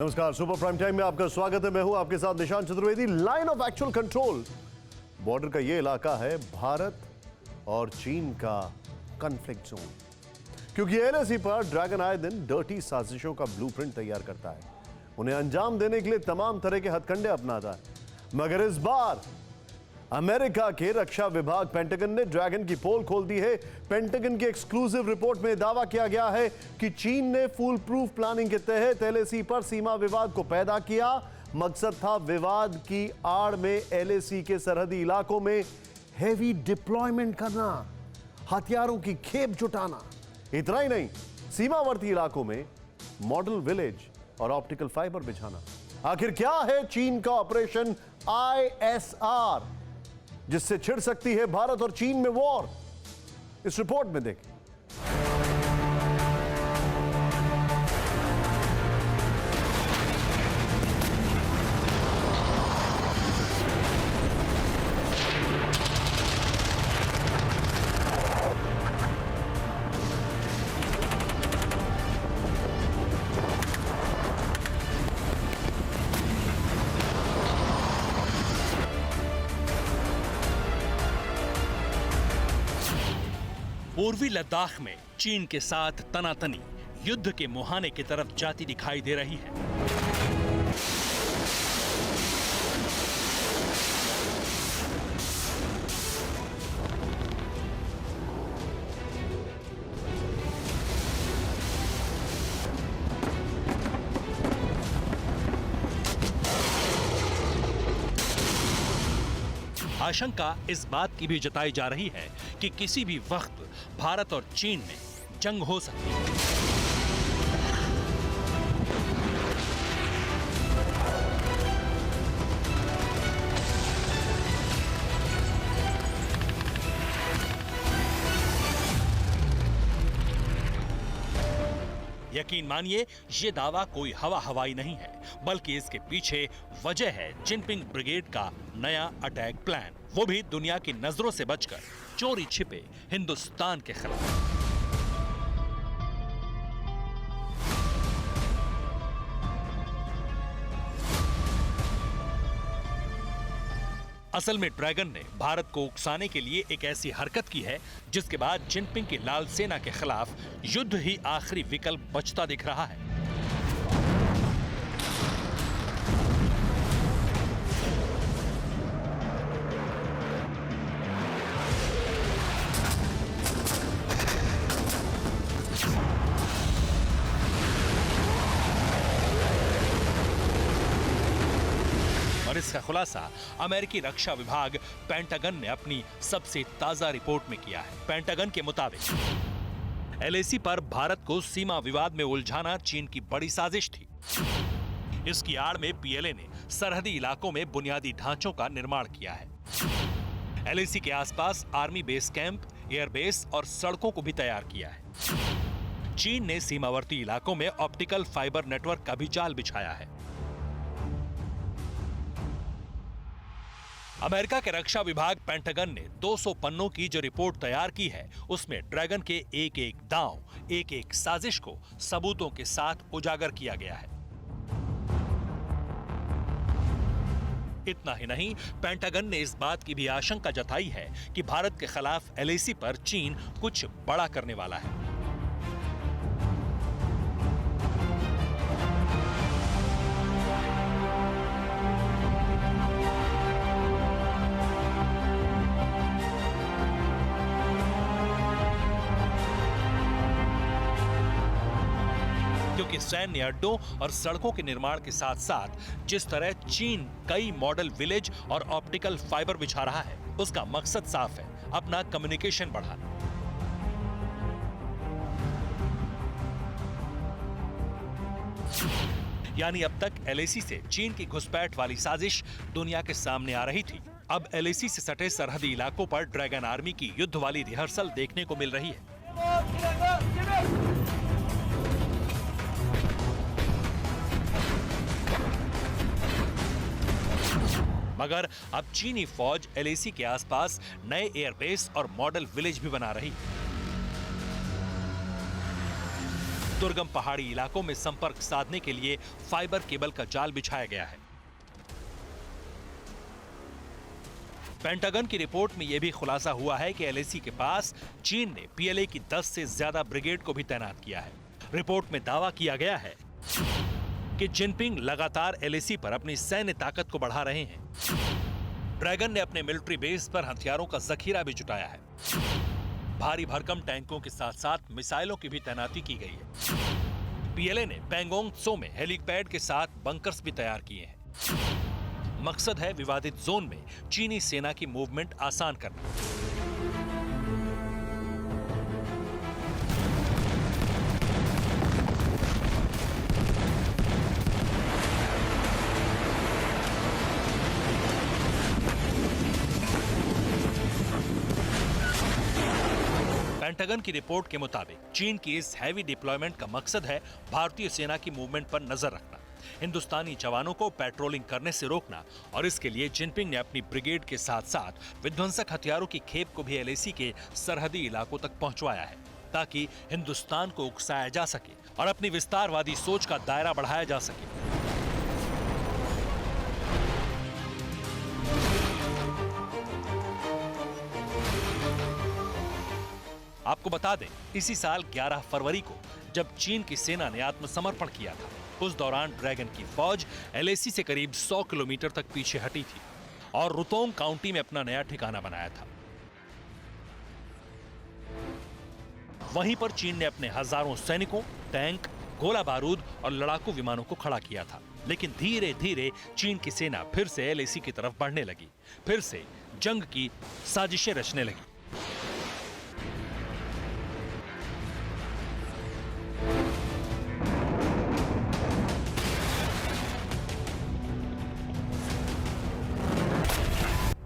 नमस्कार, super prime time में आपका स्वागत है। मैं हूं आपके साथ Nishant Chaturvedi. Line of actual control, border का ये इलाका है भारत और चीन का कॉन्फ्लिक्ट जोन, क्योंकि एलएसी पर ड्रैगन आए दिन डर्टी साजिशों का ब्लूप्रिंट तैयार करता है, उन्हें अंजाम देने के लिए तमाम तरह के हथकंडे अपनाता है। मगर इस बार अमेरिका के रक्षा विभाग पेंटागन ने ड्रैगन की पोल खोल दी है। पेंटागन की एक्सक्लूसिव रिपोर्ट में दावा किया गया है कि चीन ने फुल प्रूफ प्लानिंग के तहत एलएसी पर सीमा विवाद को पैदा किया। मकसद था विवाद की आड़ में एलएसी के सरहदी इलाकों में हेवी डिप्लॉयमेंट करना, हथियारों की खेप जुटाना। इतना ही नहीं, सीमावर्ती इलाकों में मॉडल विलेज और ऑप्टिकल फाइबर बिछाना। आखिर क्या है चीन का ऑपरेशन ISR, जिससे छिड़ सकती है भारत और चीन में वॉर? इस रिपोर्ट में देखें। पूर्वी लद्दाख में चीन के साथ तनातनी युद्ध के मुहाने की तरफ जाती दिखाई दे रही है। आशंका इस बात की भी जताई जा रही है कि किसी भी वक्त भारत और चीन में जंग हो सकती है। यकीन मानिए, ये दावा कोई हवाई नहीं है, बल्कि इसके पीछे वजह है जिनपिंग ब्रिगेड का नया अटैक प्लान, वो भी दुनिया की नजरों से बचकर चोरी छिपे हिंदुस्तान के खिलाफ। असल में ड्रैगन ने भारत को उकसाने के लिए एक ऐसी हरकत की है जिसके बाद जिनपिंग की लाल सेना के खिलाफ युद्ध ही आखिरी विकल्प बचता दिख रहा है। और इसका खुलासा अमेरिकी रक्षा विभाग पेंटागन ने अपनी सबसे ताजा रिपोर्ट में किया है। पेंटागन के मुताबिक एलएसी पर भारत को सीमा विवाद में उलझाना चीन की बड़ी साजिश थी। इसकी आड़ में पीएलए ने सरहदी इलाकों में बुनियादी ढांचों का निर्माण किया है। एलएसी के आसपास आर्मी बेस कैंप, एयरबेस और सड़कों को भी तैयार किया है। चीन ने सीमावर्ती इलाकों में ऑप्टिकल फाइबर नेटवर्क का भी जाल बिछाया है। अमेरिका के रक्षा विभाग पेंटागन ने 200 पन्नों की जो रिपोर्ट तैयार की है, उसमें ड्रैगन के एक एक दांव, एक एक साजिश को सबूतों के साथ उजागर किया गया है। इतना ही नहीं, पेंटागन ने इस बात की भी आशंका जताई है कि भारत के खिलाफ एलएसी पर चीन कुछ बड़ा करने वाला है। क्योंकि सैन्य अड्डों और सड़कों के निर्माण के साथ साथ जिस तरह चीन कई मॉडल विलेज और ऑप्टिकल फाइबर बिछा रहा है, उसका मकसद साफ है, अपना कम्युनिकेशन बढ़ाना। यानी अब तक एलएसी से चीन की घुसपैठ वाली साजिश दुनिया के सामने आ रही थी। अब एलएसी से सटे सरहदी इलाकों पर ड्रैगन आर्मी की युद्ध वाली रिहर्सल देखने को मिल रही है। मगर अब चीनी फौज एलएसी के आसपास नए एयरबेस और मॉडल विलेज भी बना रही है। दुर्गम पहाड़ी इलाकों में संपर्क साधने के लिए फाइबर केबल का जाल बिछाया गया है। पेंटागन की रिपोर्ट में यह भी खुलासा हुआ है कि एलएसी के पास चीन ने पीएलए की 10 से ज्यादा ब्रिगेड को भी तैनात किया है। रिपोर्ट में दावा किया गया है कि जिनपिंग लगातार एलएसी पर अपनी सैन्य ताकत को बढ़ा रहे हैं। ड्रैगन ने अपने मिलिट्री बेस पर हथियारों का जखीरा भी जुटाया है। भारी भरकम टैंकों के साथ साथ मिसाइलों की भी तैनाती की गई है। पीएलए ने पैंगोंग त्सो में हेलीपैड के साथ बंकर्स भी तैयार किए हैं। मकसद है विवादित जोन में चीनी सेना की मूवमेंट आसान करना। पेंटागन की रिपोर्ट के मुताबिक चीन की इस हैवी डिप्लॉयमेंट का मकसद है भारतीय सेना की मूवमेंट पर नजर रखना, हिंदुस्तानी जवानों को पेट्रोलिंग करने से रोकना, और इसके लिए जिनपिंग ने अपनी ब्रिगेड के साथ साथ विध्वंसक हथियारों की खेप को भी एलएसी के सरहदी इलाकों तक पहुंचवाया है, ताकि हिंदुस्तान को उकसाया जा सके और अपनी विस्तारवादी सोच का दायरा बढ़ाया जा सके। आपको बता दें, इसी साल 11 फरवरी को जब चीन की सेना ने आत्मसमर्पण किया था, उस दौरान ड्रैगन की फौज एलएसी से करीब 100 किलोमीटर तक पीछे हटी थी और रुतोंग काउंटी में अपना नया ठिकाना बनाया था। वहीं पर चीन ने अपने हजारों सैनिकों, टैंक, गोला बारूद और लड़ाकू विमानों को खड़ा किया था। लेकिन धीरे धीरे चीन की सेना फिर से एलएसी की तरफ बढ़ने लगी, फिर से जंग की साजिशें रचने लगी।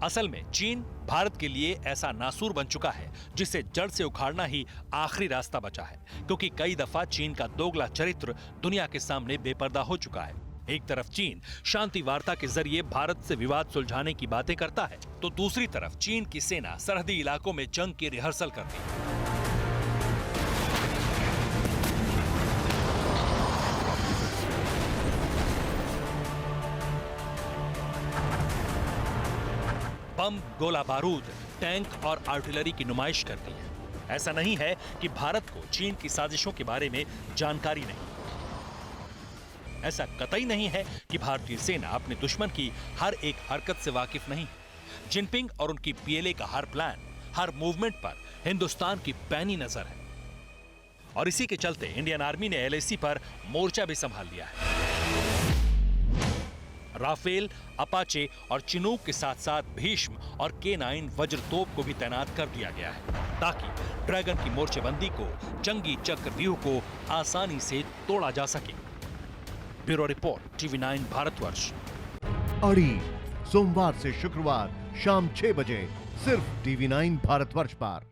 असल में चीन भारत के लिए ऐसा नासूर बन चुका है जिसे जड़ से उखाड़ना ही आखिरी रास्ता बचा है, क्योंकि कई दफा चीन का दोगला चरित्र दुनिया के सामने बेपर्दा हो चुका है। एक तरफ चीन शांति वार्ता के जरिए भारत से विवाद सुलझाने की बातें करता है, तो दूसरी तरफ चीन की सेना सरहदी इलाकों में जंग की रिहर्सल करती है। बम, गोला बारूद, टैंक और आर्टिलरी की नुमाइश करती है। ऐसा नहीं है कि भारत को चीन की साजिशों के बारे में जानकारी नहीं। ऐसा कतई नहीं है कि भारतीय सेना अपने दुश्मन की हर एक हरकत से वाकिफ नहीं। जिनपिंग और उनकी पीएलए का हर प्लान, हर मूवमेंट पर हिंदुस्तान की पैनी नजर है। और इसी के चलते इंडियन आर्मी ने एलएसी पर मोर्चा भी संभाल लिया है। राफेल, अपाचे और चिनूक के साथ साथ भीष्म और K9 वज्र तोप को भी तैनात कर दिया गया है, ताकि ड्रैगन की मोर्चेबंदी को, जंगी चक्रव्यूह को आसानी से तोड़ा जा सके। Bureau report, TV9 Bharatvarsh. अड़ी सोमवार से शुक्रवार शाम 6 बजे सिर्फ TV9 भारतवर्ष पर।